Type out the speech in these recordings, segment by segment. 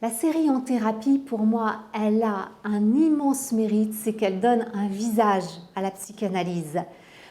La série En thérapie, pour moi, elle a un immense mérite, c'est qu'elle donne un visage à la psychanalyse.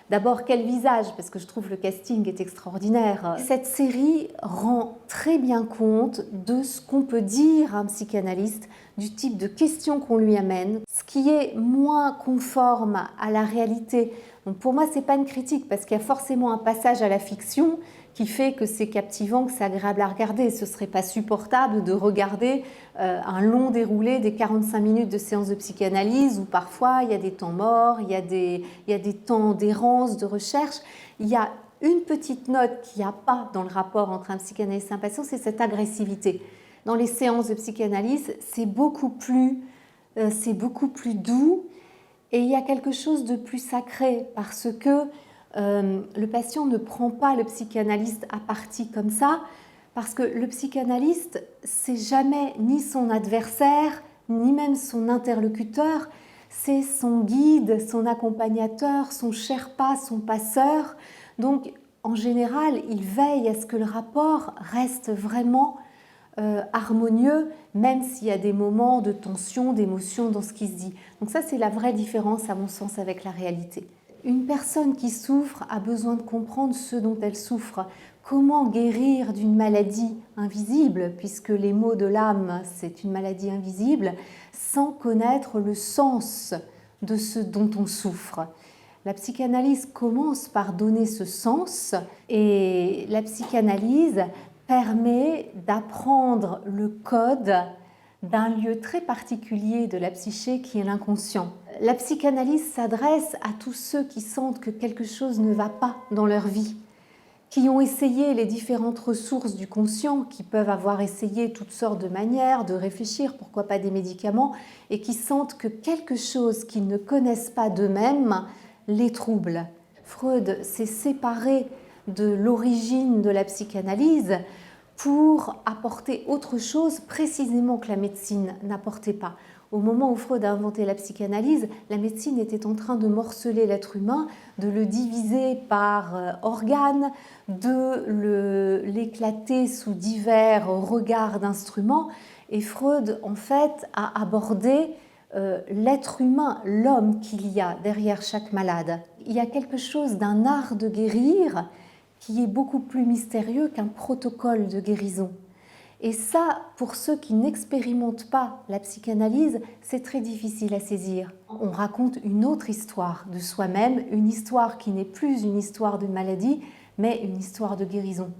D'abord, quel visage? Parce que je trouve le casting est extraordinaire. Cette série rend très bien compte de ce qu'on peut dire à un psychanalyste, du type de questions qu'on lui amène, ce qui est moins conforme à la réalité. Donc pour moi, ce n'est pas une critique, parce qu'il y a forcément un passage à la fiction qui fait que c'est captivant, que c'est agréable à regarder. Ce ne serait pas supportable de regarder un long déroulé des 45 minutes de séance de psychanalyse où parfois il y a des temps morts, il y a des temps d'errance, de recherche. Il y a une petite note qu'il n'y a pas dans le rapport entre un psychanalyste et un patient, c'est cette agressivité. Dans les séances de psychanalyse, c'est beaucoup plus doux et il y a quelque chose de plus sacré parce que le patient ne prend pas le psychanalyste à partie comme ça, parce que le psychanalyste, c'est jamais ni son adversaire, ni même son interlocuteur, c'est son guide, son accompagnateur, son sherpa, son passeur. Donc, en général, il veille à ce que le rapport reste vraiment harmonieux, même s'il y a des moments de tension, d'émotion dans ce qui se dit. Donc ça, c'est la vraie différence, à mon sens, avec la réalité. Une personne qui souffre a besoin de comprendre ce dont elle souffre. Comment guérir d'une maladie invisible, puisque les maux de l'âme, c'est une maladie invisible, sans connaître le sens de ce dont on souffre. La psychanalyse commence par donner ce sens et la psychanalyse permet d'apprendre le code d'un lieu très particulier de la psyché qui est l'inconscient. La psychanalyse s'adresse à tous ceux qui sentent que quelque chose ne va pas dans leur vie, qui ont essayé les différentes ressources du conscient, qui peuvent avoir essayé toutes sortes de manières de réfléchir, pourquoi pas des médicaments, et qui sentent que quelque chose qu'ils ne connaissent pas d'eux-mêmes les trouble. Freud s'est séparé de l'origine de la psychanalyse pour apporter autre chose précisément que la médecine n'apportait pas. Au moment où Freud a inventé la psychanalyse, la médecine était en train de morceler l'être humain, de le diviser par organes, de l'éclater sous divers regards d'instruments. Et Freud, en fait, a abordé l'être humain, l'homme qu'il y a derrière chaque malade. Il y a quelque chose d'un art de guérir qui est beaucoup plus mystérieux qu'un protocole de guérison. Et ça, pour ceux qui n'expérimentent pas la psychanalyse, c'est très difficile à saisir. On raconte une autre histoire de soi-même, une histoire qui n'est plus une histoire de maladie, mais une histoire de guérison.